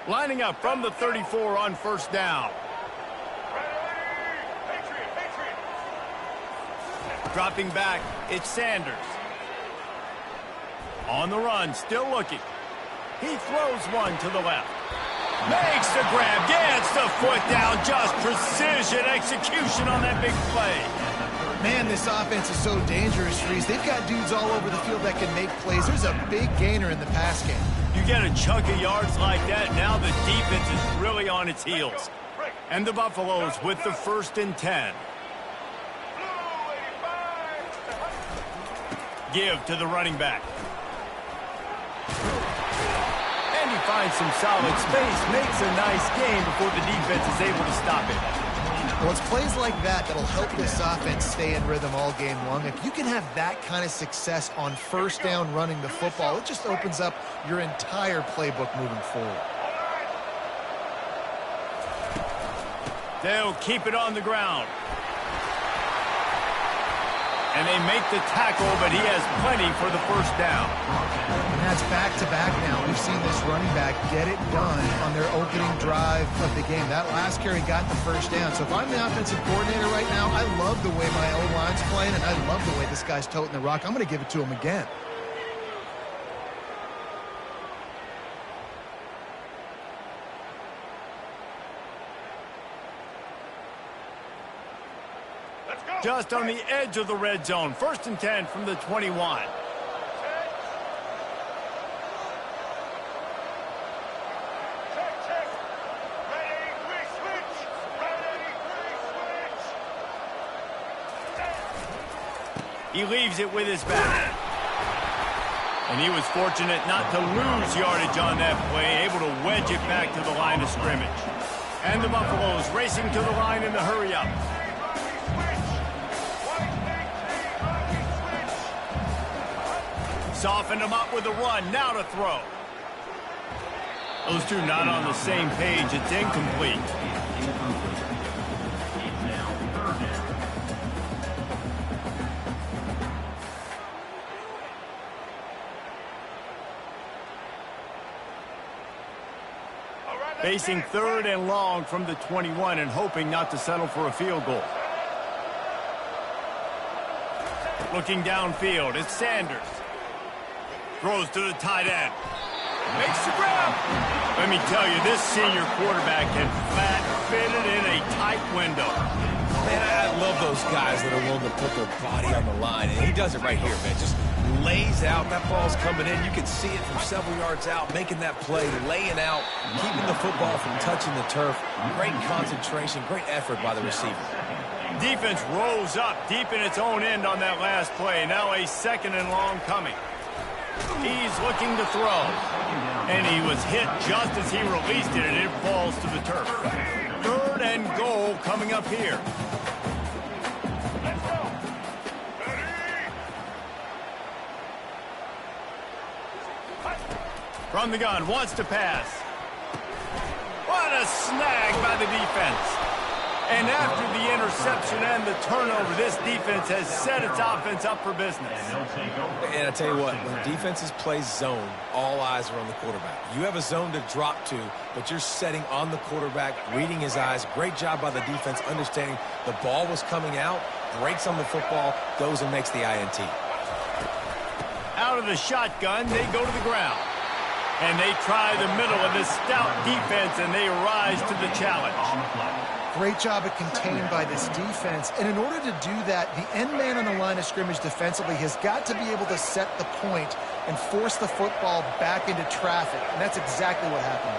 Lining up from the 34 on first down. Dropping back, it's Sanders. On the run, still looking. He throws one to the left. Makes the grab, gets the foot down, just precision execution on that big play. Man, this offense is so dangerous, Reese. They've got dudes all over the field that can make plays. There's a big gainer in the pass game. You get a chunk of yards like that, now the defense is really on its heels. And the Buffaloes with the 1st and 10. Give to the running back. And he finds some solid space, makes a nice gain before the defense is able to stop it. Well, it's plays like that that'll help this offense stay in rhythm all game long. If you can have that kind of success on first down running the football, it just opens up your entire playbook moving forward. They'll keep it on the ground. And they make the tackle, but he has plenty for the first down. And that's back-to-back now. We've seen this running back get it done on their opening drive of the game. That last carry got the first down. So if I'm the offensive coordinator right now, I love the way my O-line's playing, and I love the way this guy's toting the rock. I'm going to give it to him again. Just on the edge of the red zone. 1st and 10 from the 21. He leaves it with his back. And he was fortunate not to lose yardage on that play, able to wedge it back to the line of scrimmage. And the Buffaloes racing to the line in the hurry-up. Softened him up with a run, now to throw. Those two not on the same page, it's incomplete. Facing 3rd and long from the 21 and hoping not to settle for a field goal. Looking downfield, it's Sanders. Throws to the tight end. Makes the grab. Let me tell you, this senior quarterback can flat fit it in a tight window. Man, I love those guys that are willing to put their body on the line. And he does it right here, man. Just lays out. That ball's coming in. You can see it from several yards out, making that play, laying out, keeping the football from touching the turf. Great concentration, great effort by the receiver. Defense rolls up deep in its own end on that last play. Now a 2nd and long coming. He's looking to throw. And he was hit just as he released it, and it falls to the turf. 3rd and goal coming up here. From the gun, wants to pass. What a snag by the defense. And after the interception and the turnover, this defense has set its offense up for business. And I tell you what, when defenses play zone, all eyes are on the quarterback. You have a zone to drop to, but you're setting on the quarterback, reading his eyes. Great job by the defense, understanding the ball was coming out, breaks on the football, goes and makes the INT. Out of the shotgun, they go to the ground. And they try the middle of this stout defense, and they rise to the challenge. Great job at containing by this defense. And in order to do that, the end man on the line of scrimmage defensively has got to be able to set the point and force the football back into traffic. And that's exactly what happened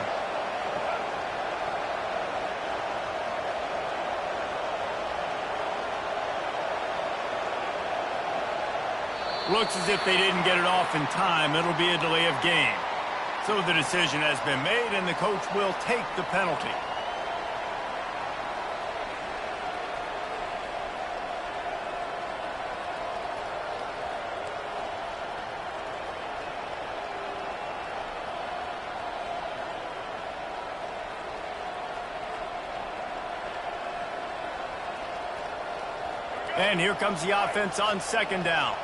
there. Looks as if they didn't get it off in time. It'll be a delay of game. So the decision has been made, and the coach will take the penalty. And here comes the offense on 2nd down.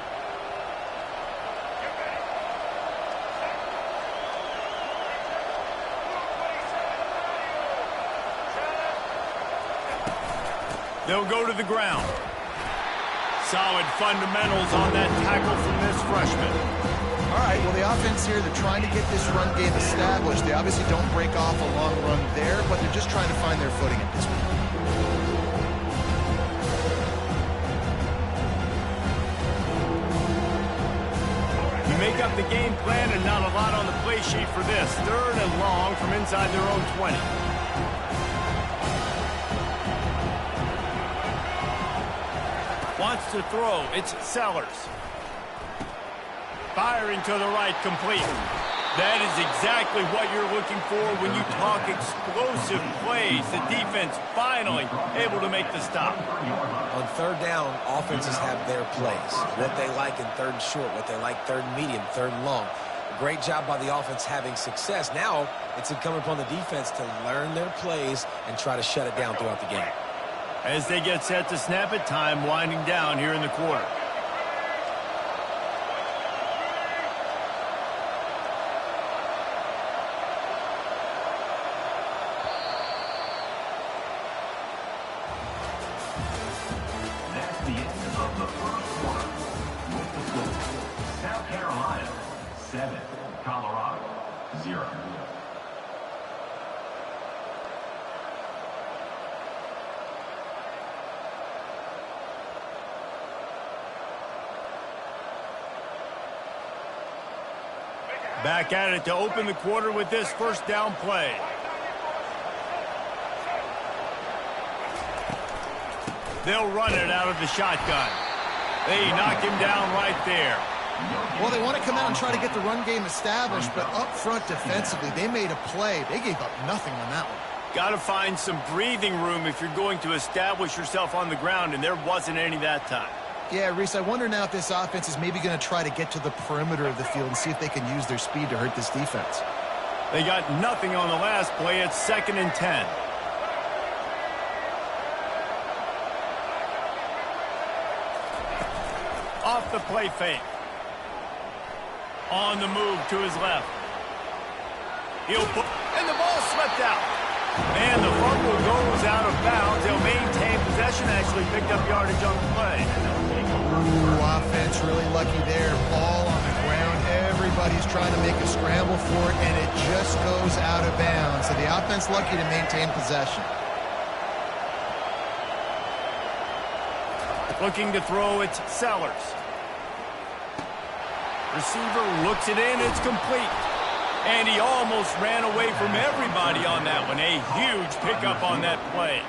They'll go to the ground. Solid fundamentals on that tackle from this freshman. All right, well, the offense here, they're trying to get this run game established. They obviously don't break off a long run there, but they're just trying to find their footing at this point. You make up the game plan and not a lot on the play sheet for this. 3rd and long from inside their own 20. Wants to throw. It's Sellers. Firing to the right, complete. That is exactly what you're looking for when you talk explosive plays. The defense finally able to make the stop. On 3rd down, offenses have their plays. What they like in 3rd and short, what they like 3rd and medium, 3rd and long. Great job by the offense having success. Now it's incumbent upon the defense to learn their plays and try to shut it down throughout the game. As they get set to snap it, time winding down here in the quarter. That's the end of the 1st quarter. With the score, South Carolina 7, Colorado 0. Back at it to open the quarter with this 1st down play. They'll run it out of the shotgun. They knock him down right there. Well, they want to come out and try to get the run game established, but up front defensively, they made a play. They gave up nothing on that one. Got to find some breathing room if you're going to establish yourself on the ground, and there wasn't any that time. Yeah, Reese, I wonder now if this offense is maybe going to try to get to the perimeter of the field and see if they can use their speed to hurt this defense. They got nothing on the last play. It's 2nd and 10. Off the play fake. On the move to his left. And the ball slipped out. And the fumble goes out of bounds. They'll maintain possession. Actually picked up yardage on the play. Ooh, offense really lucky there. Ball on the ground. Everybody's trying to make a scramble for it, and it just goes out of bounds. So the offense lucky to maintain possession. Looking to throw, it's Sellers. Receiver looks it in, it's complete. And he almost ran away from everybody on that one. A huge pickup on that play.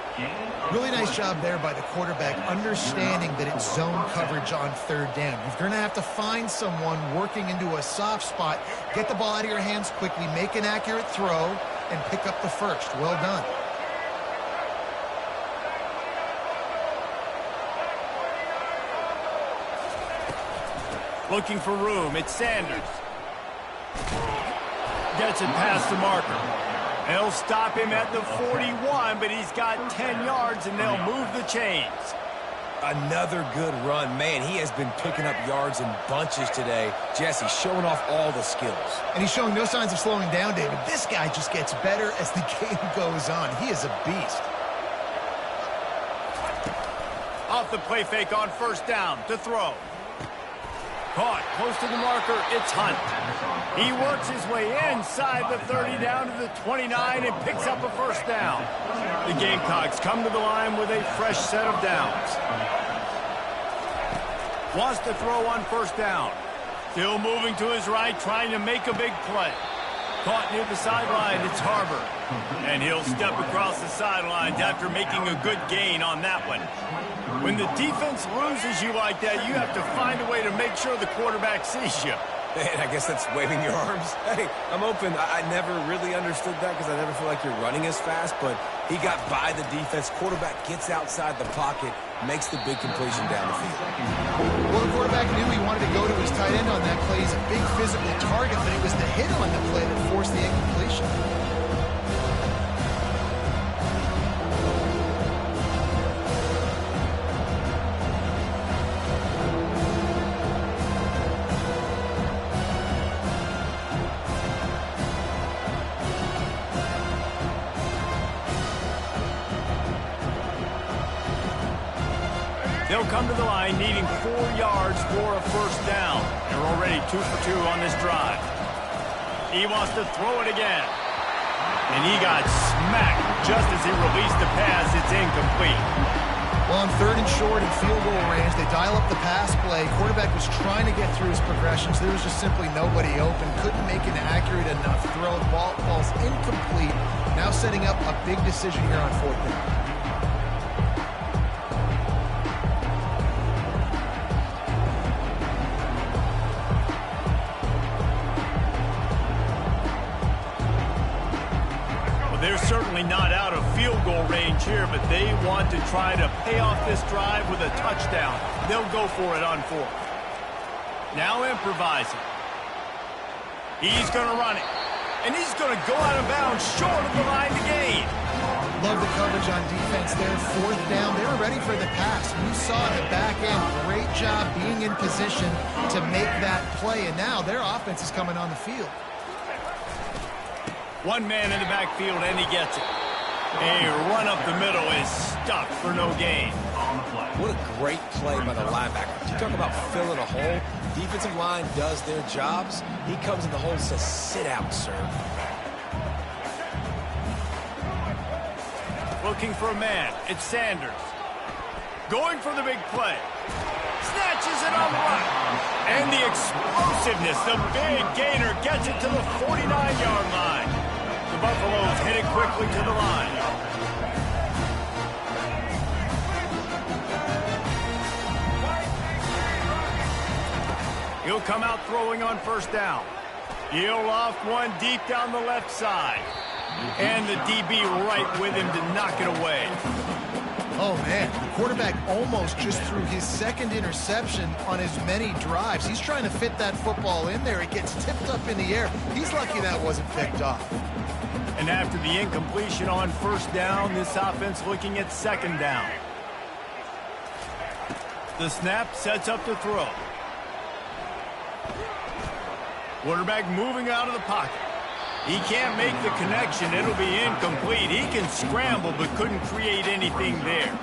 Really nice job there by the quarterback, understanding that it's zone coverage on 3rd down. You're going to have to find someone working into a soft spot, get the ball out of your hands quickly, make an accurate throw, and pick up the 1st. Well done. Looking for room, it's Sanders. Gets it past the marker. They'll stop him at the 41, but he's got 10 yards, and they'll move the chains. Another good run. Man, he has been picking up yards in bunches today. Jesse showing off all the skills. And he's showing no signs of slowing down, David. This guy just gets better as the game goes on. He is a beast. Off the play fake on 1st down to throw. Caught close to the marker, it's Hunt. He works his way inside the 30 down to the 29 and picks up a 1st down. The Gamecocks come to the line with a fresh set of downs. Wants to throw on 1st down. Still moving to his right, trying to make a big play. Caught near the sideline, it's Harbor. And he'll step across the sidelines after making a good gain on that one. When the defense loses you like that, you have to find a way to make sure the quarterback sees you. Man, I guess that's waving your arms. Hey, I'm open. I never really understood that because I never feel like you're running as fast, but he got by the defense. Quarterback gets outside the pocket, makes the big completion down the field. Well, the quarterback knew he wanted to go to his tight end on that play. He's a big physical target, but it was the hit on the play that forced the incompletion. They'll come to the line needing 4 yards for a first down. They're already 2 for 2 on this drive. He wants to throw it again. And he got smacked just as he released the pass. It's incomplete. Well, on 3rd and short and field goal range, they dial up the pass play. Quarterback was trying to get through his progressions. There was just simply nobody open. Couldn't make an accurate enough throw. The ball's incomplete. Now setting up a big decision here on 4th down. They're certainly not out of field goal range here, but they want to try to pay off this drive with a touchdown. They'll go for it on 4th. Now improvising. He's going to run it. And he's going to go out of bounds short of the line to gain. Love the coverage on defense there. 4th down. They were ready for the pass. You saw in the back end. Great job being in position to make that play. And now their offense is coming on the field. One man in the backfield, and he gets it. A run up the middle is stuck for no gain. What a great play by the linebacker. You talk about filling a hole. Defensive line does their jobs. He comes in the hole and says, sit out, sir. Looking for a man. It's Sanders. Going for the big play. Snatches it on the run. And the explosiveness, the big gainer gets it to the 49-yard line. The Buffaloes headed quickly to the line. He'll come out throwing on 1st down. He'll off one deep down the left side. And the DB right with him to knock it away. Oh, man, the quarterback almost just threw his 2nd interception on as many drives. He's trying to fit that football in there. It gets tipped up in the air. He's lucky that wasn't picked off. And after the incompletion on 1st down, this offense looking at 2nd down. The snap sets up the throw. Quarterback moving out of the pocket. He can't make the connection. It'll be incomplete. He can scramble but couldn't create anything there.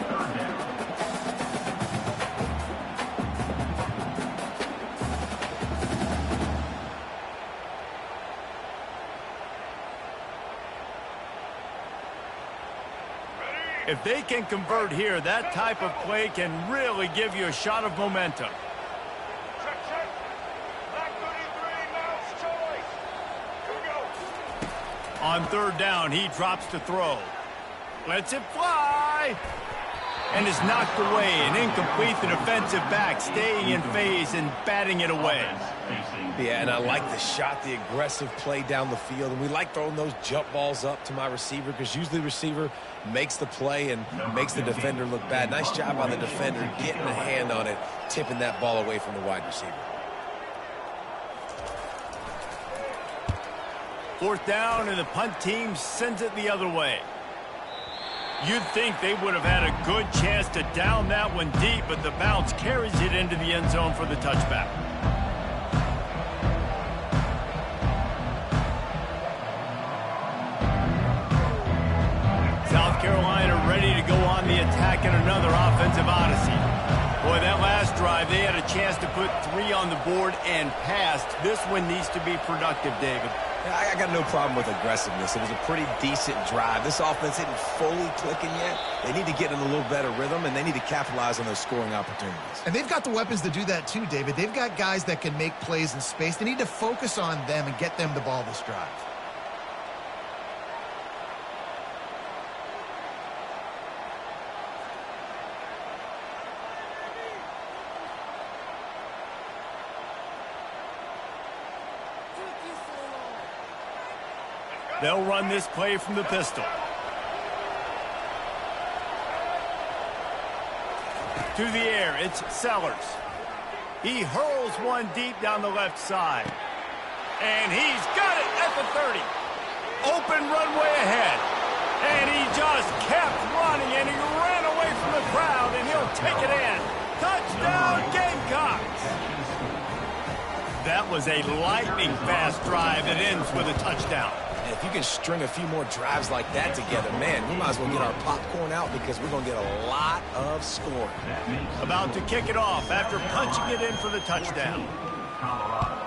If they can convert here, that type of play can really give you a shot of momentum. On 3rd down, he drops to throw. Lets it fly. And is knocked away. And incomplete. The defensive back staying in phase and batting it away. Yeah, and I like the shot, the aggressive play down the field. And we like throwing those jump balls up to my receiver because usually the receiver makes the play and makes the defender look bad. Nice job by the defender getting a hand on it, tipping that ball away from the wide receiver. 4th down, and the punt team sends it the other way. You'd think they would have had a good chance to down that one deep, but the bounce carries it into the end zone for the touchback. South Carolina ready to go on the attack in another offensive odyssey. Boy, that last drive, they had a chance to put 3 on the board and passed. This one needs to be productive, David. I got no problem with aggressiveness. It was a pretty decent drive. This offense isn't fully clicking yet. They need to get in a little better rhythm, and they need to capitalize on those scoring opportunities. And they've got the weapons to do that too, David. They've got guys that can make plays in space. They need to focus on them and get them the ball this drive. They'll run this play from the pistol. To the air, it's Sellers. He hurls one deep down the left side. And he's got it at the 30. Open runway ahead. And he just kept running, and he ran away from the crowd, and he'll take it in. Touchdown, Gamecocks! That was a lightning-fast drive that ends with a touchdown. If If you can string a few more drives like that together, man, we might as well get our popcorn out because we're going to get a lot of scoring. About to kick it off after punching it in for the touchdown. Colorado,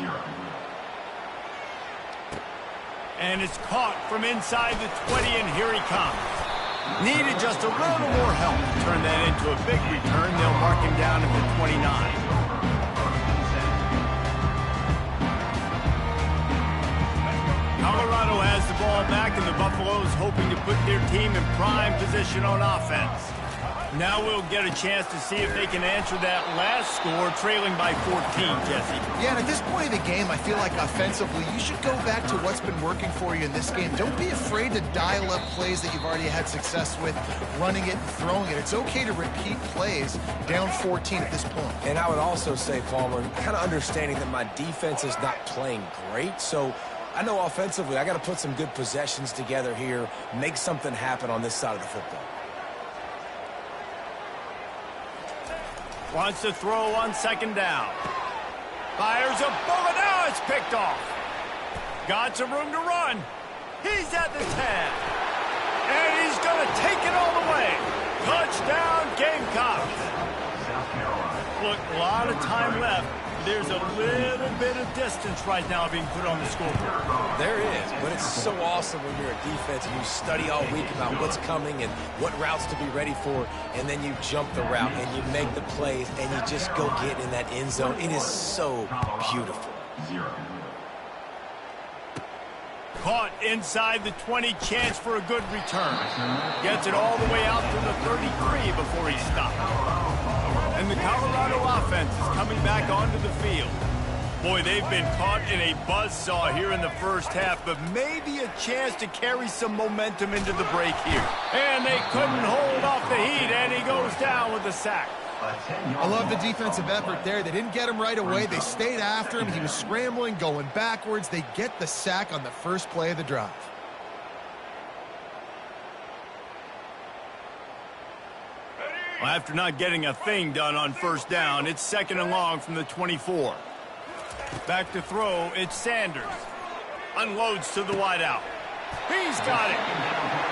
0. And it's caught from inside the 20, and here he comes. Needed just a little more help to turn that into a big return. They'll mark him down at the 29. Colorado has the ball back, and the Buffaloes hoping to put their team in prime position on offense. Now we'll get a chance to see if they can answer that last score, trailing by 14, Jesse. Yeah, and at this point of the game, I feel like offensively, you should go back to what's been working for you in this game. Don't be afraid to dial up plays that you've already had success with, running it and throwing it. It's okay to repeat plays down 14 at this point. And I would also say, Palmer, kind of understanding that my defense is not playing great, so I know offensively I got to put some good possessions together here, make something happen on this side of the football. Wants to throw on second down. Fires a bullet. Now it's picked off. Got some room to run. He's at the 10. And he's going to take it all the way. Touchdown, Gamecocks. South Carolina. Look, a lot of time left. There's a little bit of distance right now being put on the scoreboard. There is, but it's so awesome when you're a defense and you study all week about what's coming and what routes to be ready for, and then you jump the route and you make the plays and you just go get in that end zone. It is so beautiful. 0. Caught inside the 20, chance for a good return. Gets it all the way out to the 33 before he stopped. And the Colorado offense is coming back onto the field. Boy, they've been caught in a buzzsaw here in the first half, but maybe a chance to carry some momentum into the break here. And they couldn't hold off the heat, and he goes down with the sack. I love the defensive effort there. They didn't get him right away. They stayed after him. He was scrambling, going backwards. They get the sack on the first play of the drive. Well, after not getting a thing done on first down, it's second and long from the 24. Back to throw, it's Sanders. Unloads to the wideout. He's got it.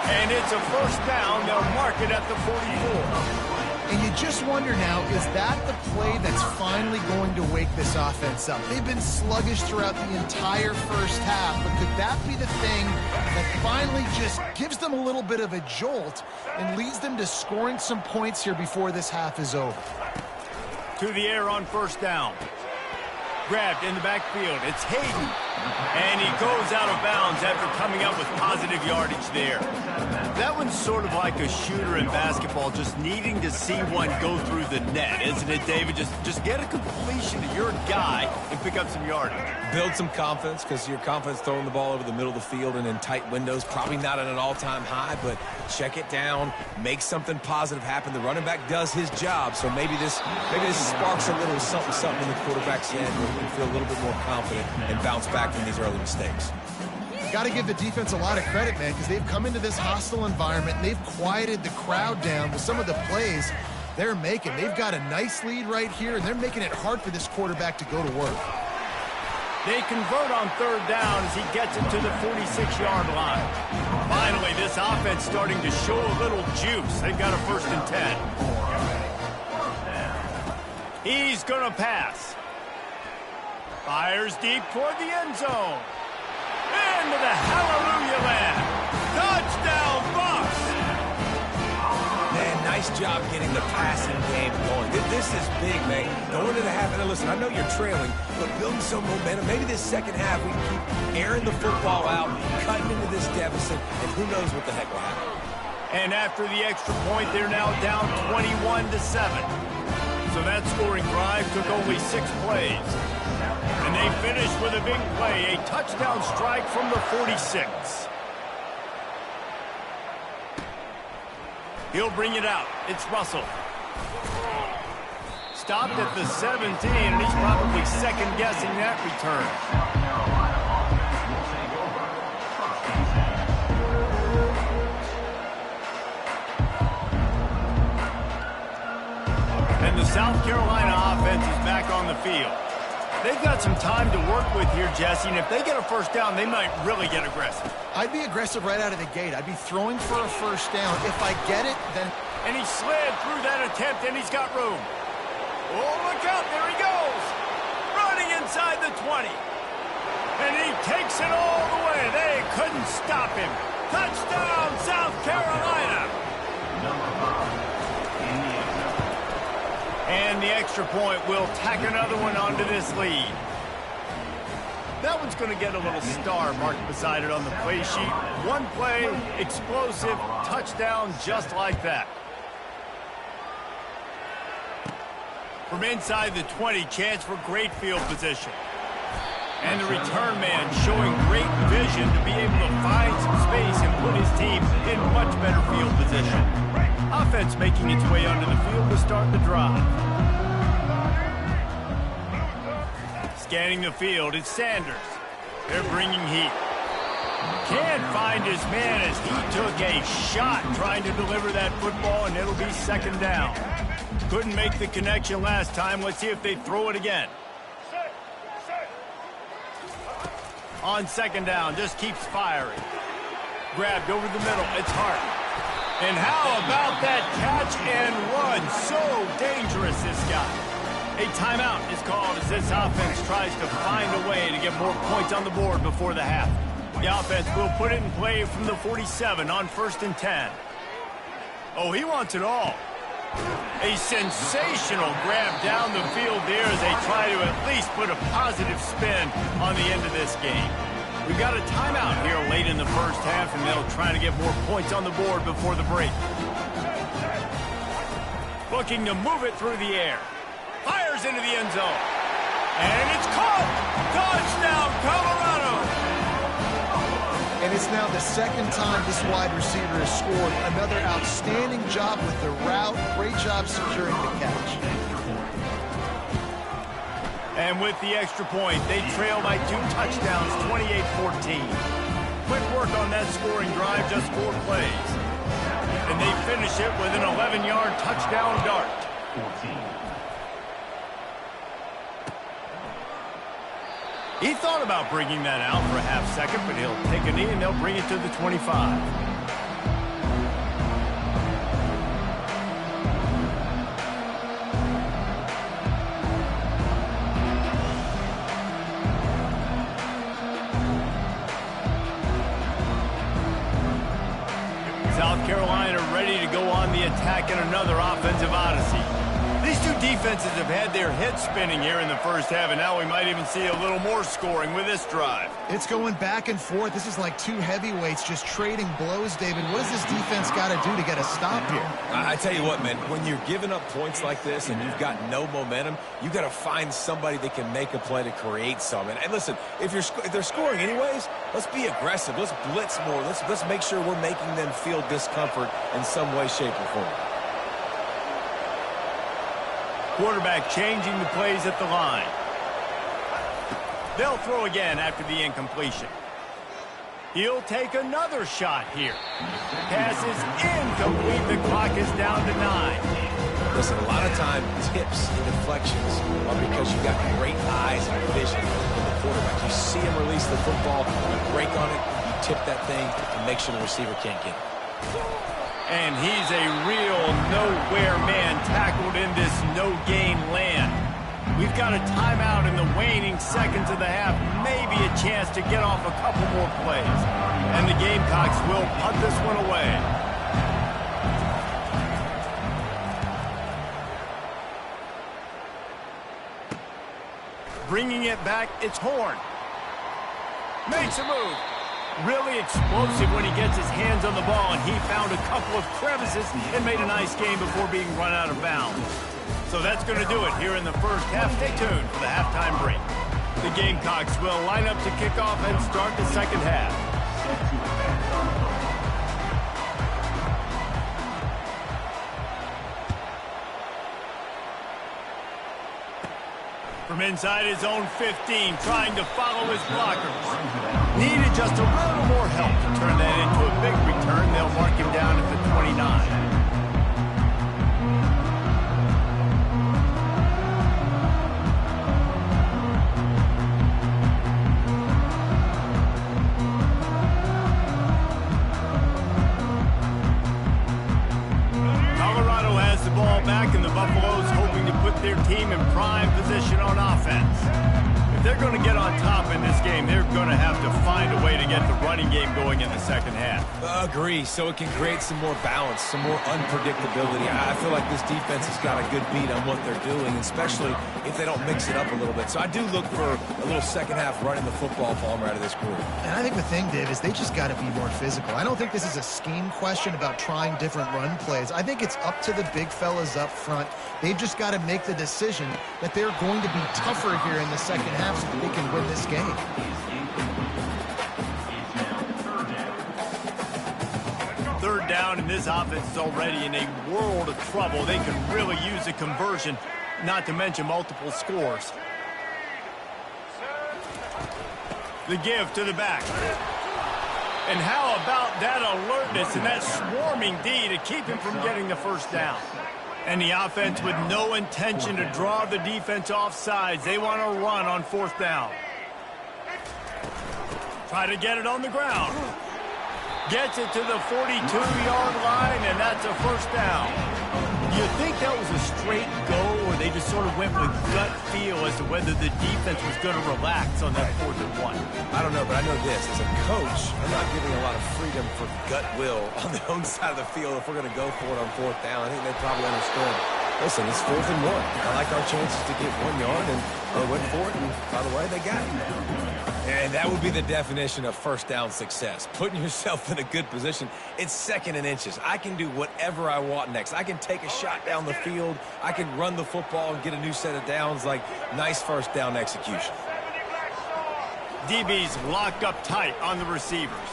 And it's a first down. They'll mark it at the 44. And you just wonder now, is that the play that's finally going to wake this offense up? They've been sluggish throughout the entire first half, but could that be the thing that finally just gives them a little bit of a jolt and leads them to scoring some points here before this half is over? To the air on first down. Grabbed in the backfield. It's Hayden. And he goes out of bounds after coming up with positive yardage there. That one's sort of like a shooter in basketball, just needing to see one go through the net, isn't it, David? Just get a completion to your guy and pick up some yardage. Build some confidence, because your confidence throwing the ball over the middle of the field and in tight windows, probably not at an all-time high, but check it down, make something positive happen. The running back does his job, so maybe this sparks a little something in the quarterback's head where he can feel a little bit more confident and bounce back from these early mistakes. Got to give the defense a lot of credit, man, because they've come into this hostile environment and they've quieted the crowd down with some of the plays they're making. They've got a nice lead right here, and they're making it hard for this quarterback to go to work. They convert on third down as he gets it to the 46-yard line. Finally, this offense starting to show a little juice. They've got a 1st and 10. He's going to pass. Fires deep toward the end zone. Into the hallelujah land. Touchdown, Bucks! Man, nice job getting the passing game going. This is big, man. Going into the half, and listen, I know you're trailing, but building some momentum. Maybe this second half we can keep airing the football out, cutting into this deficit, and who knows what the heck will happen. And after the extra point, they're now down 21-7. So that scoring drive took only 6 plays. And they finished with a big play, a touchdown strike from the 46. He'll bring it out. It's Russell. Stopped at the 17, and he's probably second-guessing that return. And the South Carolina offense is back on the field. They've got some time to work with here, Jesse, and if they get a first down, they might really get aggressive. I'd be aggressive right out of the gate. I'd be throwing for a first down. If I get it, then... And he slid through that attempt, and he's got room. Oh, look out. There he goes. Running inside the 20. And he takes it all the way. They couldn't stop him. Touchdown, South Carolina. Number 5. And the extra point will tack another one onto this lead. That one's going to get a little star marked beside it on the play sheet. One play, explosive, touchdown just like that. From inside the 20, chance for great field position. And the return man showing great vision to be able to find some space and put his team in much better field position. Offense making its way onto the field to start the drive. Scanning the field, it's Sanders. They're bringing heat. Can't find his man as he took a shot trying to deliver that football, and it'll be second down. Couldn't make the connection last time. Let's see if they throw it again. On second down, just keeps firing. Grabbed over the middle, it's Hart. And how about that catch and run? So dangerous, this guy. A timeout is called as this offense tries to find a way to get more points on the board before the half. The offense will put it in play from the 47 on 1st and 10. Oh, he wants it all. A sensational grab down the field there as they try to at least put a positive spin on the end of this game. We've got a timeout here late in the first half, and they'll try to get more points on the board before the break. Looking to move it through the air. Fires into the end zone. And it's caught! Touchdown, Colorado! And it's now the second time this wide receiver has scored. Another outstanding job with the route. Great job securing the catch. And with the extra point, they trail by 2 touchdowns, 28-14. Quick work on that scoring drive, just 4 plays. And they finish it with an 11-yard touchdown dart. 14. He thought about bringing that out for a half second, but he'll take a knee and they'll bring it to the 25. South Carolina ready to go on the attack in another offensive odyssey. These two defenses have had their heads spinning here in the first half, and now we might even see a little more scoring with this drive. It's going back and forth. This is like two heavyweights just trading blows, David. What does this defense got to do to get a stop here? I tell you what, man, when you're giving up points like this and you've got no momentum, you got to find somebody that can make a play to create some. And listen, if they're scoring anyways, let's be aggressive. Let's blitz more. Let's make sure we're making them feel discomfort in some way, shape, or form. Quarterback changing the plays at the line. They'll throw again after the incompletion. He'll take another shot here. Pass is incomplete. The clock is down to 9. Listen, a lot of time, tips and deflections are because you've got great eyes and vision in the quarterback. You see him release the football, you break on it, you tip that thing, and make sure the receiver can't get it. And he's a real nowhere man tackled in this no-gain land. We've got a timeout in the waning seconds of the half. Maybe a chance to get off a couple more plays. And the Gamecocks will punt this one away. Bringing it back, it's Horn. Makes a move. Really explosive when he gets his hands on the ball, and he found a couple of crevices and made a nice game before being run out of bounds. So that's going to do it here in the first half. Stay tuned for the halftime break. The Gamecocks will line up to kick off and start the second half. From inside his own 15, trying to follow his blockers. Needed just a little more help to turn that into a big return. They'll mark him down at the 29. Buffalo's hoping to put their team in prime position on offense. If they're going to get on top in this game, they're going to have to find a way to get the running game going in the second half. Agree, so it can create some more balance, some more unpredictability. I feel like this defense has got a good beat on what they're doing, especially if they don't mix it up a little bit. So I do look for a little second half running the football Palmer out of this group. And I think the thing, Dave, is they just got to be more physical. I don't think this is a scheme question about trying different run plays. I think it's up to the big fellas up front. They've just got to make the decision that they're going to be tougher here in the second half so that they can win this game. Third down, and this offense is already in a world of trouble. They can really use a conversion, not to mention multiple scores. The give to the back. And how about that alertness and that swarming D to keep him from getting the first down? And the offense with no intention to draw the defense off sides. They want to run on fourth down. Try to get it on the ground. Gets it to the 42-yard line, and that's a first down. Do you think that was a straight go, or they just sort of went with gut feel as to whether the defense was going to relax on that 4th and 1? I don't know, but I know this. As a coach, I'm not giving a lot of freedom for gut will on the own side of the field if we're going to go for it on fourth down. I think they probably understood. Listen, it's 4th and 1. I like our chances to get 1 yard, and they went for it, and by the way, they got it. And that would be the definition of first down success. Putting yourself in a good position. It's 2nd and inches. I can do whatever I want next. I can take a shot down the field. I can run the football and get a new set of downs. Like, nice first down execution. DBs locked up tight on the receivers.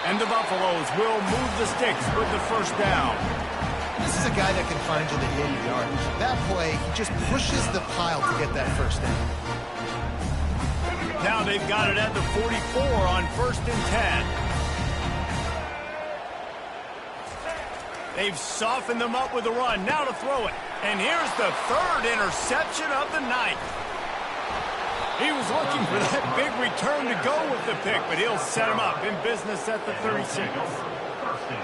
And the Buffaloes will move the sticks with the first down. This is a guy that can find you the 80 yards. That play, he just pushes the pile to get that first down. Now they've got it at the 44 on 1st and 10. They've softened them up with a run. Now to throw it. And here's the 3rd interception of the night. He was looking for that big return to go with the pick, but he'll set him up in business at the 36.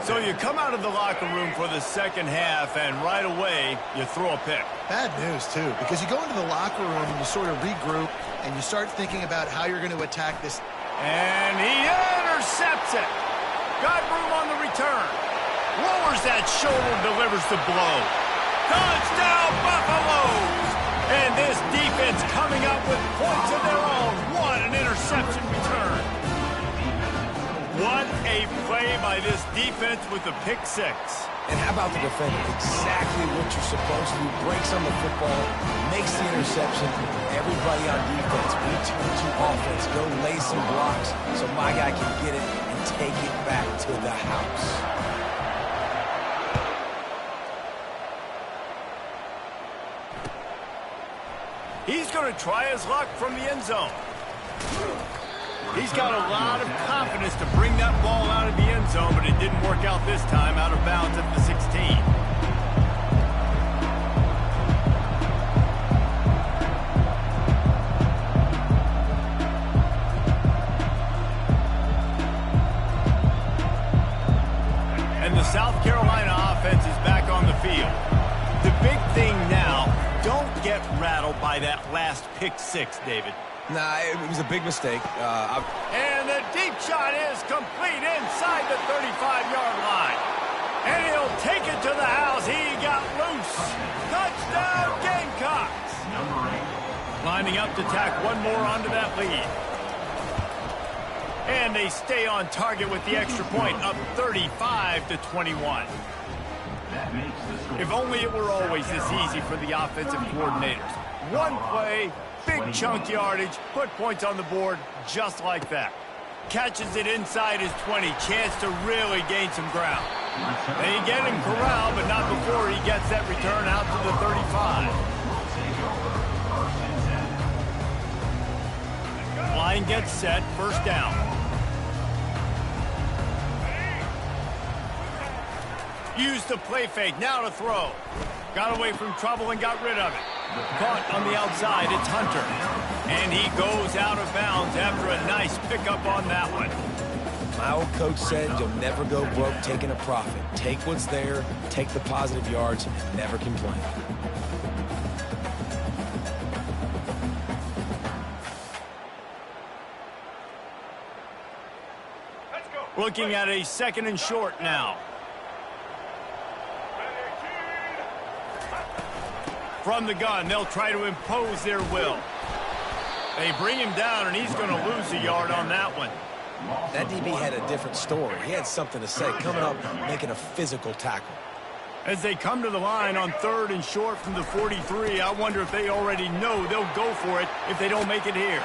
So you come out of the locker room for the second half, and right away, you throw a pick. Bad news, too, because you go into the locker room and you sort of regroup, and you start thinking about how you're going to attack this. And he intercepts it. Got room on the return. Lowers that shoulder, delivers the blow. Touchdown, Buffaloes! And this defense coming up with points of their own. What an interception return. What a play by this defense with the pick 6. And how about the defender? Exactly what you're supposed to do. Breaks on the football, makes the interception. Everybody on defense, we turn to offense. Go lay some blocks so my guy can get it and take it back to the house. He's going to try his luck from the end zone. He's got a lot of confidence to bring that ball out of the end zone, but it didn't work out this time, out of bounds at the 16. And the South Carolina offense is back on the field. The big thing now, don't get rattled by that last pick 6, David. Nah, it was a big mistake. And the deep shot is complete inside the 35-yard line. And he'll take it to the house. He got loose. Touchdown, Gamecocks. Lining up to tack one more onto that lead. And they stay on target with the extra point, up 35-21. If only it were always this easy for the offensive coordinators. One play, big chunk yardage, put points on the board just like that. Catches it inside his 20, chance to really gain some ground. They get him corralled, but not before he gets that return out to the 35. Line gets set, first down. Used the play fake, now to throw. Got away from trouble and got rid of it. Caught on the outside, it's Hunter. And he goes out of bounds after a nice pickup on that one. My old coach said you'll never go broke taking a profit. Take what's there, take the positive yards, never complain. Looking at a 2nd and short now. From the gun, they'll try to impose their will. They bring him down, and he's going to lose a yard on that one. That DB had a different story. He had something to say, coming up, making a physical tackle. As they come to the line on 3rd and short from the 43, I wonder if they already know they'll go for it if they don't make it here.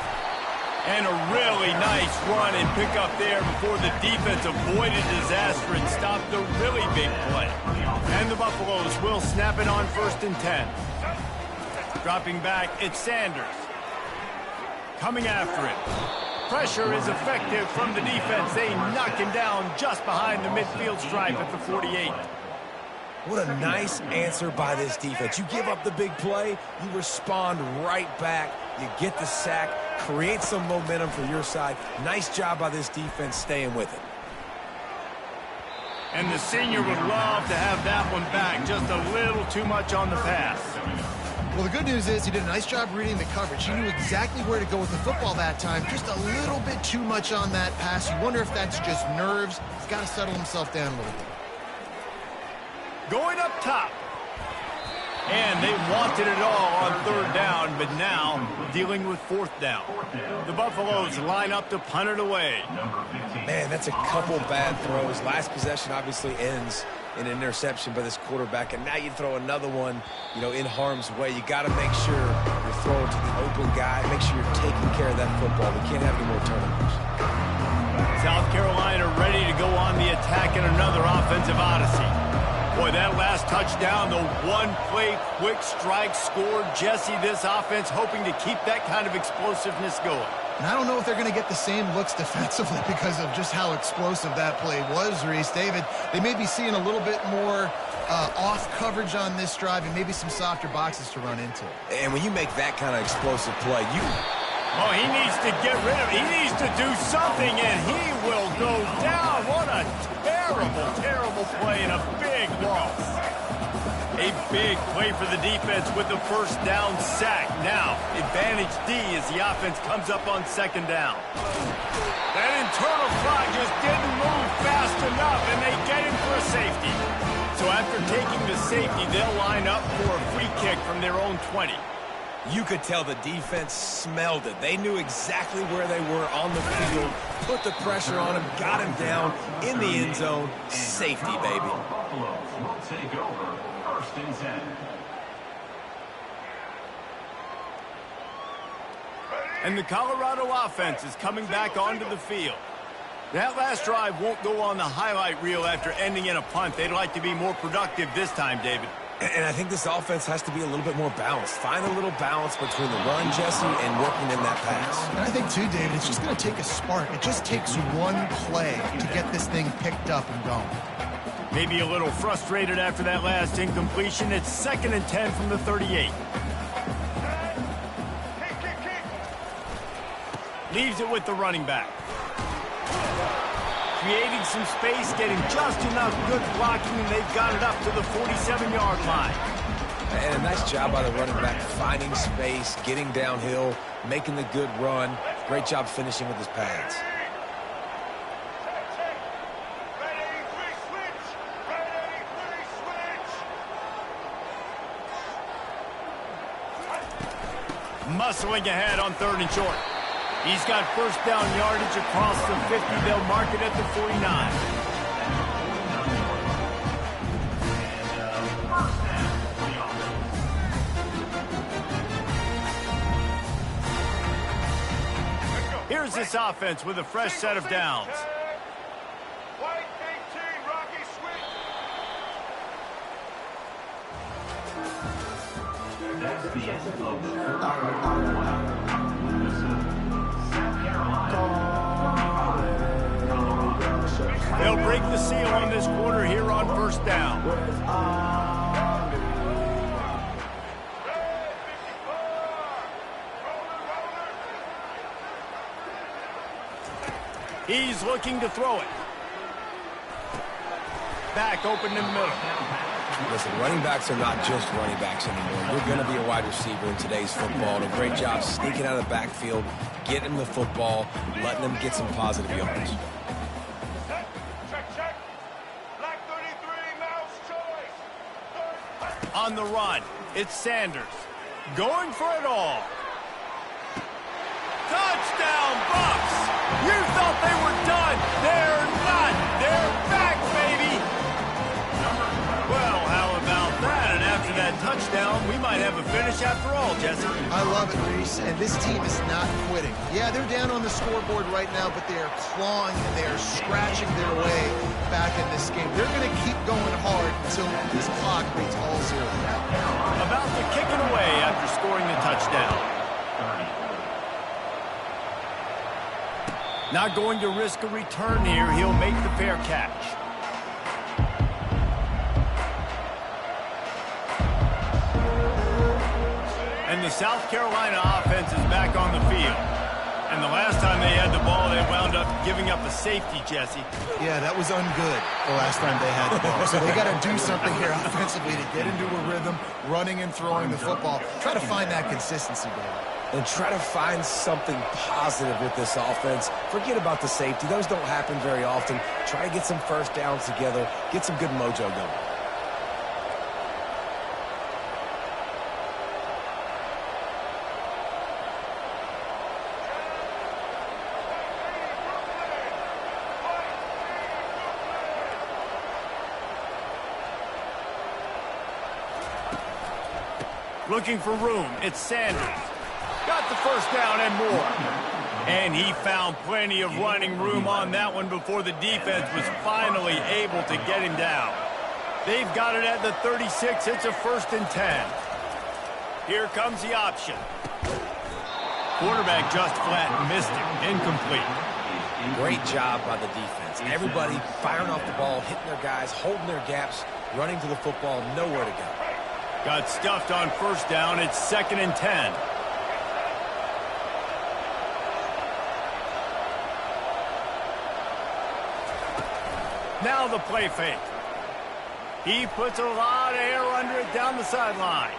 And a really nice run and pick up there before the defense avoided disaster and stopped the really big play. And the Buffaloes will snap it on 1st and 10. Dropping back, it's Sanders. Coming after it. Pressure is effective from the defense. They knock him down just behind the midfield stripe at the 48. What a nice answer by this defense. You give up the big play, you respond right back, you get the sack, create some momentum for your side. Nice job by this defense staying with it. And the senior would love to have that one back. Just a little too much on the pass. Well, the good news is he did a nice job reading the coverage. He knew exactly where to go with the football that time. Just a little bit too much on that pass. You wonder if that's just nerves. He's got to settle himself down a little bit. Going up top. And they wanted it all on 3rd down, but now dealing with 4th down. The Buffaloes line up to punt it away. Man, that's a couple bad throws. Last possession obviously ends in an interception by this quarterback, and now you throw another one, in harm's way. You got to make sure you're throwing to the open guy. Make sure you're taking care of that football. We can't have any more turnovers. South Carolina ready to go on the attack in another offensive odyssey. Boy, that last touchdown, the one-play quick strike scored. Jesse, this offense hoping to keep that kind of explosiveness going. And I don't know if they're going to get the same looks defensively because of just how explosive that play was, Reese. David, they may be seeing a little bit more off coverage on this drive and maybe some softer boxes to run into. And when you make that kind of explosive play, Oh, he needs to get rid of it. He needs to do something, and he will go down. What a terrible, terrible play and a big loss. A big play for the defense with the 1st down sack. Now, advantage D as the offense comes up on 2nd down. That internal clock just didn't move fast enough, and they get him for a safety. So after taking the safety, they'll line up for a free kick from their own 20. You could tell the defense smelled it. They knew exactly where they were on the field, put the pressure on him, got him down in the end zone. Safety, baby. Buffaloes will take over 1st and 10. And the Colorado offense is coming back onto the field. That last drive won't go on the highlight reel after ending in a punt. They'd like to be more productive this time, David. And I think this offense has to be a little bit more balanced. Find a little balance between the run, Jesse, and working in that pass. And I think, too, David, it's just going to take a spark. It just takes one play to get this thing picked up and going. Maybe a little frustrated after that last incompletion. It's 2nd and 10 from the 38. Leaves it with the running back. Creating some space, getting just enough good blocking, and they've got it up to the 47-yard line. And a nice job by the running back, finding space, getting downhill, making the good run. Great job finishing with his pads. Muscling ahead on 3rd and short. He's got 1st down yardage across the 50. They'll mark it at the 49. Here's this offense with a fresh set of downs. That's the end of the 3rd quarter. They'll break the seal on this quarter here on 1st down. He's looking to throw it. Back open in the middle. Listen, running backs are not just running backs anymore. You're going to be a wide receiver in today's football. And a great job sneaking out of the backfield, getting him the football, letting him get some positive yards. Check. Black 33, mouse choice. On the run, it's Sanders. Going for it all. Touchdown, Bucks! You thought they were done. They're not. They're back, baby. Well, how about that? And after that touchdown, we might have a finish after all, Jesse. I love it, Reese, and this team is not quitting. Yeah, they're down on the scoreboard right now, but they are clawing and they are scratching their way back in this game. They're going to keep going hard until this clock reads all zero. About to kick it away after scoring the touchdown. Not going to risk a return here. He'll make the fair catch. And the South Carolina offense is back on the field. And the last time they had the ball, they wound up giving up a safety, Jesse. Yeah, that was ungood the last time they had the ball. So they got to do something here offensively to get into a rhythm, running and throwing the football. Try to find that consistency, David. And try to find something positive with this offense. Forget about the safety. Those don't happen very often. Try to get some first downs together. Get some good mojo going. Looking for room. It's Sanders. Got the first down and more. And he found plenty of running room on that one before the defense was finally able to get him down. They've got it at the 36. It's a 1st and 10. Here comes the option. Quarterback just flat missed it. Incomplete. Great job by the defense. Everybody firing off the ball, hitting their guys, holding their gaps, running to the football, nowhere to go. Got stuffed on 1st down. It's 2nd and 10. Now the play fake. He puts a lot of air under it down the sideline.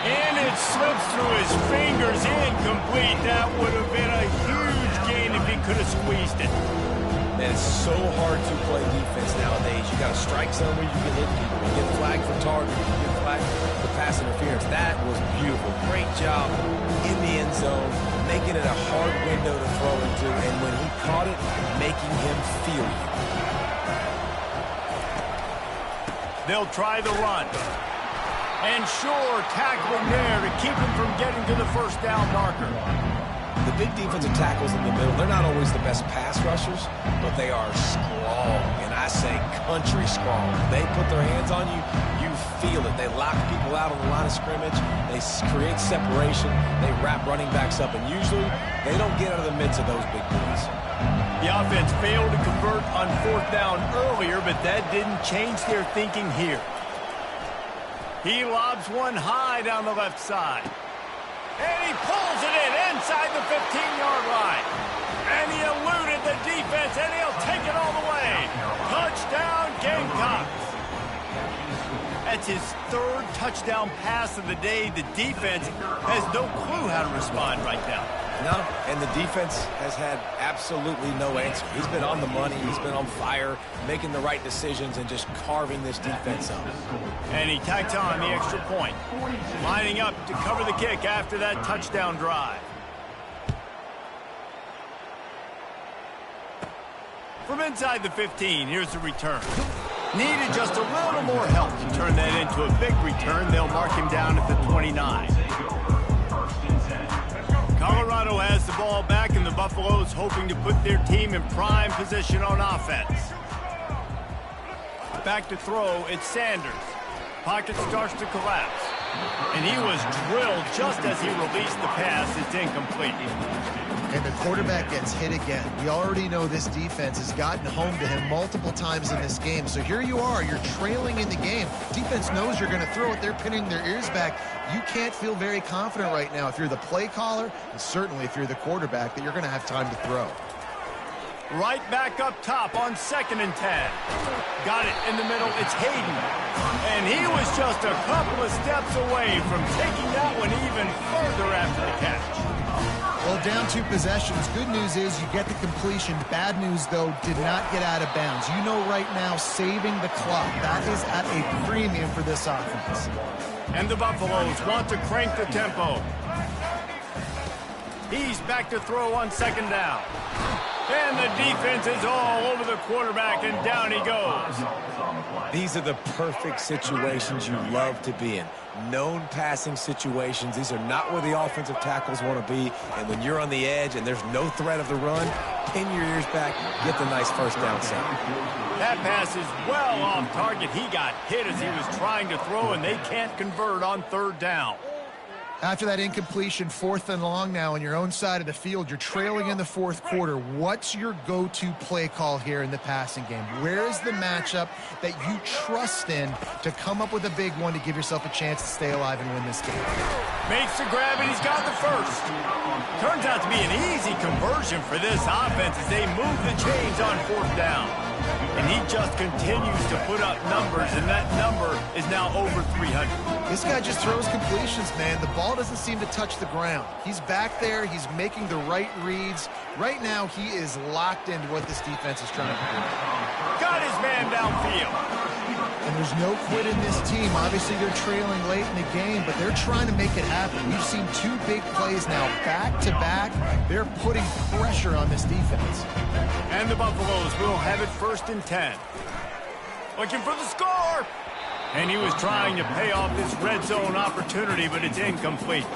And it slips through his fingers. Incomplete. That would have been a huge gain if he could have squeezed it. Man, it's so hard to play defense nowadays. You got a strike zone where you can hit people. You get flagged for target. You get flagged for pass interference. That was beautiful. Great job in the end zone, making it a hard window to throw into. And when he caught it, making him feel you. They'll try the run. And sure, tackling there to keep him from getting to the 1st down marker. The big defensive tackles in the middle, they're not always the best pass rushers, but they are strong, and I say country strong. They put their hands on you, you feel it. They lock people out on the line of scrimmage. They create separation. They wrap running backs up, and usually they don't get out of the midst of those big boys. The offense failed to convert on 4th down earlier, but that didn't change their thinking here. He lobs one high down the left side. And he pulls it in inside the 15-yard line. And he eluded the defense, and he'll take it all the way. Touchdown, Gamecocks. That's his 3rd touchdown pass of the day. The defense has no clue how to respond right now. No, and the defense has had absolutely no answer. He's been on the money. He's been on fire, making the right decisions and just carving this defense up. And he tacks on the extra point, lining up to cover the kick after that touchdown drive. From inside the 15, here's the return. Needed just a little more help to turn that into a big return. They'll mark him down at the 29. Colorado has the ball back, and the Buffaloes hoping to put their team in prime position on offense. Back to throw, it's Sanders. Pocket starts to collapse. And he was drilled just as he released the pass. It's incomplete. And the quarterback gets hit again. We already know this defense has gotten home to him multiple times in this game. So here you are, you're trailing in the game. Defense knows you're going to throw it. They're pinning their ears back. You can't feel very confident right now if you're the play caller, and certainly if you're the quarterback, that you're going to have time to throw. Right back up top on 2nd and 10. Got it in the middle. It's Hayden. And he was just a couple of steps away from taking that one even further after the catch. Well, down 2 possessions. Good news is you get the completion. Bad news, though, did not get out of bounds. You know right now, saving the clock. That is at a premium for this offense. And the Buffaloes want to crank the tempo. He's back to throw on 2nd down. And the defense is all over the quarterback, and down he goes. These are the perfect situations you love to be in. Known passing situations. These are not where the offensive tackles want to be. And when you're on the edge and there's no threat of the run, pin your ears back, get the nice first down set. That pass is well off target. He got hit as he was trying to throw, and they can't convert on 3rd down. After that incompletion, 4th and long now on your own side of the field, you're trailing in the 4th quarter. What's your go-to play call here in the passing game? Where is the matchup that you trust in to come up with a big one to give yourself a chance to stay alive and win this game? Makes the grab, and he's got the first. Turns out to be an easy conversion for this offense as they move the chains on 4th down. And he just continues to put up numbers, and that number is now over 300. This guy just throws completions, man. The ball doesn't seem to touch the ground. He's back there. He's making the right reads. Right now, he is locked into what this defense is trying to do. Got his man downfield. And there's no quit in this team. Obviously, they're trailing late in the game, but they're trying to make it happen. We've seen 2 big plays now, back-to-back. They're putting pressure on this defense. And the Buffaloes will have it 1st and 10. Looking for the score. And he was trying to pay off this red zone opportunity, but it's incomplete.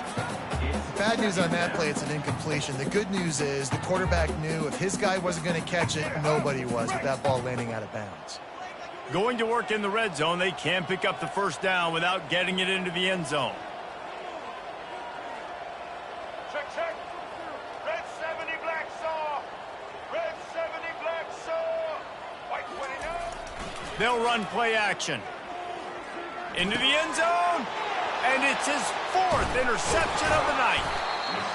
Bad news on that play, it's an incompletion. The good news is the quarterback knew if his guy wasn't going to catch it, nobody was with that ball landing out of bounds. Going to work in the red zone, they can pick up the 1st down without getting it into the end zone. Check, check. Red 70, black saw. Red 70, black saw. White 29. They'll run play action. Into the end zone. And it's his 4th interception of the night.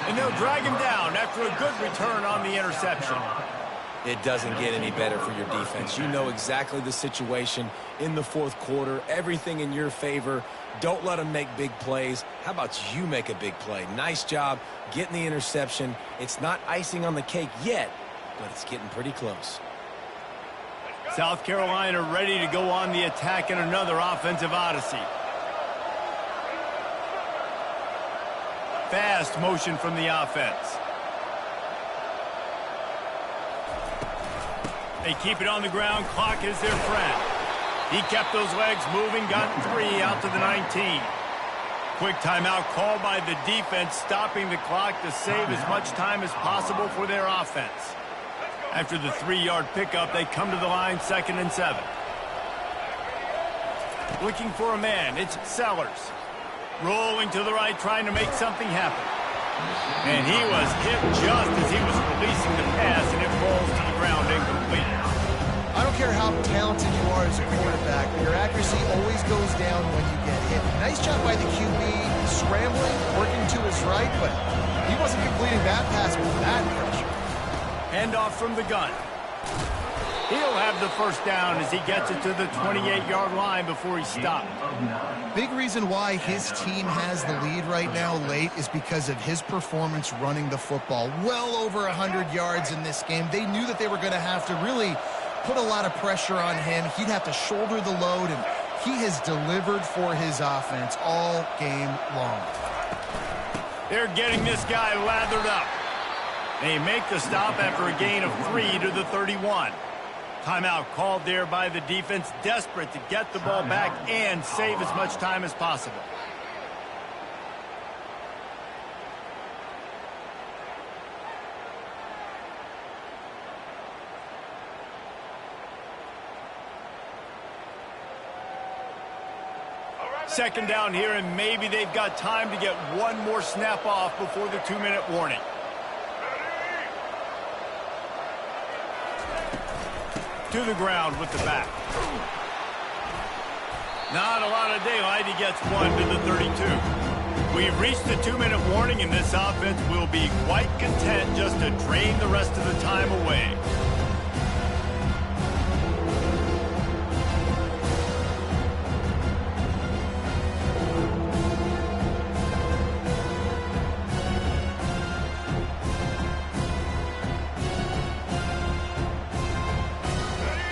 And they'll drag him down after a good return on the interception. It doesn't get any better for your defense. You know exactly the situation in the 4th quarter. Everything in your favor. Don't let them make big plays. How about you make a big play? Nice job getting the interception. It's not icing on the cake yet, but it's getting pretty close. South Carolina ready to go on the attack in another offensive odyssey. Fast motion from the offense. They keep it on the ground. Clock is their friend. He kept those legs moving, got 3 out to the 19. Quick timeout called by the defense, stopping the clock to save as much time as possible for their offense. After the 3-yard pickup, they come to the line 2nd and 7. Looking for a man, it's Sellers. Rolling to the right, trying to make something happen. And he was hit just as he was releasing the pass, and it falls to the ground incomplete. I don't care how talented you are as a quarterback, but your accuracy always goes down when you get hit. Nice job by the QB, scrambling, working to his right, but he wasn't completing that pass with that pressure. Handoff from the gun. He'll have the 1st down as he gets it to the 28-yard line before he stopped. Big reason why his team has the lead right now late is because of his performance running the football. Well over 100 yards in this game. They knew that they were going to have to really put a lot of pressure on him. He'd have to shoulder the load, and he has delivered for his offense all game long. They're getting this guy lathered up. They make the stop after a gain of 3 to the 31. Timeout called there by the defense, desperate to get the ball back and save as much time as possible. Second down here, and maybe they've got time to get one more snap off before the 2-minute warning. To the ground with the back. Not a lot of daylight. He gets 1 to the 32. We've reached the 2-minute warning, and this offense will be quite content just to drain the rest of the time away.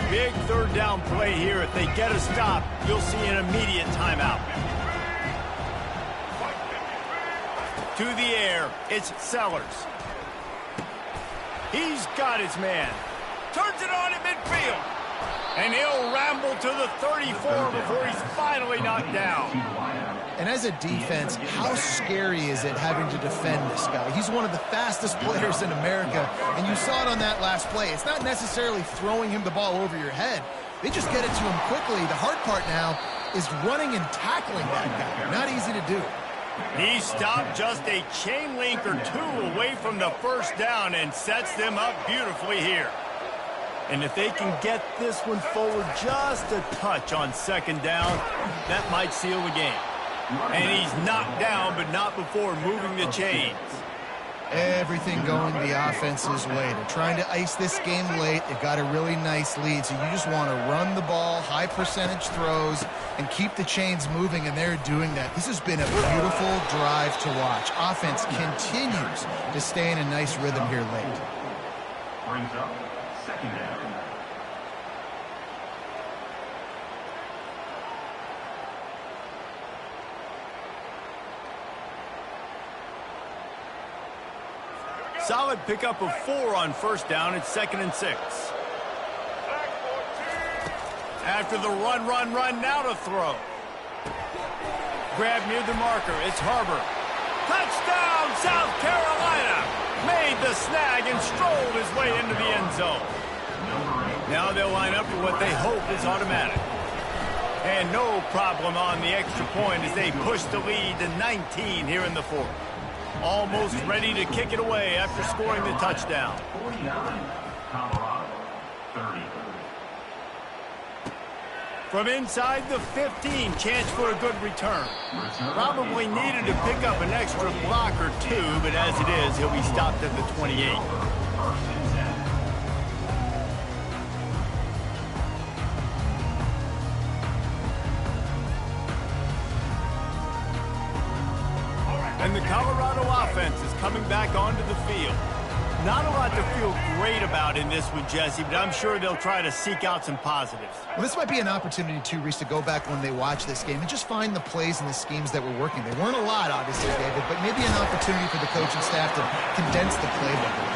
Big third down play here. If they get a stop, you'll see an immediate timeout. To the air, it's Sellers. He's got his man. Turns it on in midfield. And he'll ramble to the 34 before he's finally knocked down. And as a defense, how scary is it having to defend this guy? He's one of the fastest players in America, and you saw it on that last play. It's not necessarily throwing him the ball over your head. They just get it to him quickly. The hard part now is running and tackling that guy. Not easy to do. He stopped just a chain link or two away from the first down and sets them up beautifully here. And if they can get this one forward just a touch on second down, that might seal the game. And he's knocked down, but not before moving the chains. Everything going the offense's way. They're trying to ice this game late. They've got a really nice lead, so you just want to run the ball, high percentage throws, and keep the chains moving, and they're doing that. This has been a beautiful drive to watch. Offense continues to stay in a nice rhythm here late. Brings up second down. Solid pickup of 4 on first down. It's 2nd and 6. After the run, now to throw. Grab near the marker. It's Harbor. Touchdown, South Carolina. Made the snag and strolled his way into the end zone. Now they'll line up for what they hope is automatic. And no problem on the extra point as they push the lead to 19 here in the fourth. Almost ready to kick it away after scoring the touchdown. 49, Colorado, 30. From inside the 15, chance for a good return. Probably needed to pick up an extra block or two, but as it is, he'll be stopped at the 28. And the Colorado offense is coming back onto the field. Not a lot to feel great about in this one, Jesse, but I'm sure they'll try to seek out some positives. Well, this might be an opportunity, too, Reese, to go back when they watch this game and just find the plays and the schemes that were working. They weren't a lot, obviously, David, but maybe an opportunity for the coaching staff to condense the playbook.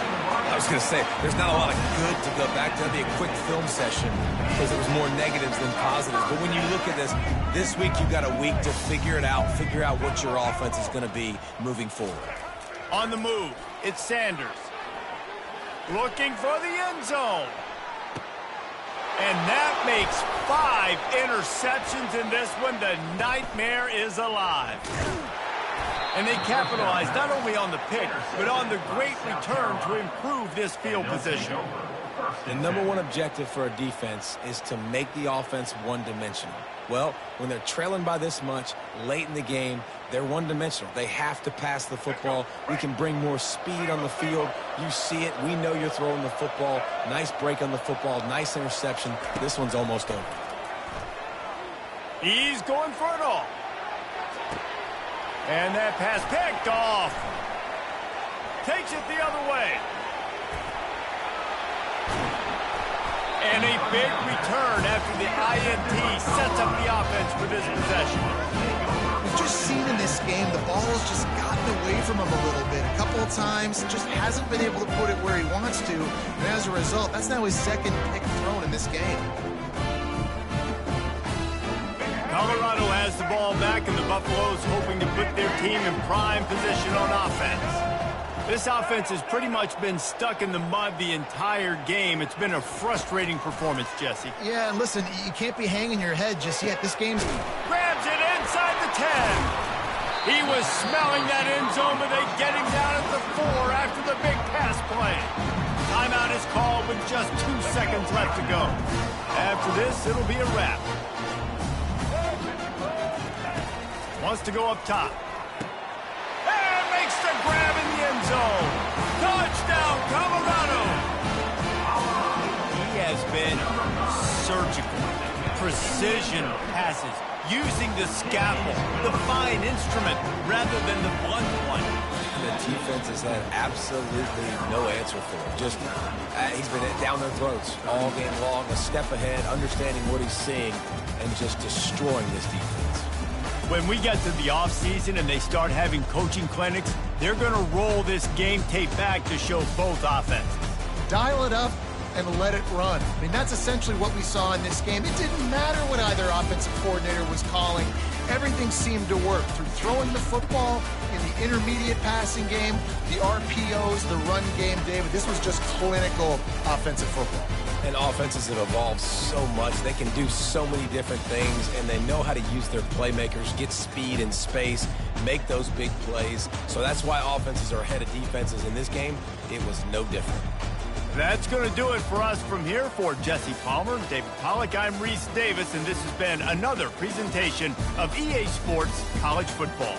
I was going to say, there's not a lot of good to go back to. That'd be a quick film session because it was more negatives than positives. But when you look at this week you've got a week to figure it out, figure out what your offense is going to be moving forward. On the move, it's Sanders. Looking for the end zone. And that makes 5 interceptions in this one. The nightmare is alive. And they capitalize not only on the pick, but on the great return to improve this field position. The number one objective for a defense is to make the offense one-dimensional. Well, when they're trailing by this much late in the game, they're one-dimensional. They have to pass the football. We can bring more speed on the field. You see it. We know you're throwing the football. Nice break on the football. Nice interception. This one's almost over. He's going for it all. And that pass picked off. Takes it the other way. And a big return after the INT sets up the offense for this possession. We've just seen in this game the ball has just gotten away from him a little bit. A couple of times, just hasn't been able to put it where he wants to. And as a result, that's now his second pick thrown in this game. Colorado has the ball back, and the Buffaloes hoping to put their team in prime position on offense. This offense has pretty much been stuck in the mud the entire game. It's been a frustrating performance, Jesse. Yeah, and listen, you can't be hanging your head just yet. This game's... Grabs it inside the 10. He was smelling that end zone, but they get him down at the 4 after the big pass play. Timeout is called with just 2 seconds left to go. After this, it'll be a wrap. Wants to go up top. And makes the grab in the end zone. Touchdown, Colorado. He has been surgical. precision passes, using the scalpel, the fine instrument, rather than the blunt one. The defense has had absolutely no answer for him. Just, he's been down their throats all game long, a step ahead, understanding what he's seeing, and just destroying this defense. When we get to the offseason and they start having coaching clinics, they're going to roll this game tape back to show both offenses. Dial it up and let it run. I mean, that's essentially what we saw in this game. It didn't matter what either offensive coordinator was calling. Everything seemed to work through throwing the football in the intermediate passing game, the RPOs, the run game, David. This was just clinical offensive football. And offenses have evolved so much. They can do so many different things, and they know how to use their playmakers, get speed and space, make those big plays. So that's why offenses are ahead of defenses in this game. It was no different. That's going to do it for us from here. For Jesse Palmer, David Pollack, I'm Reese Davis, and this has been another presentation of EA Sports College Football.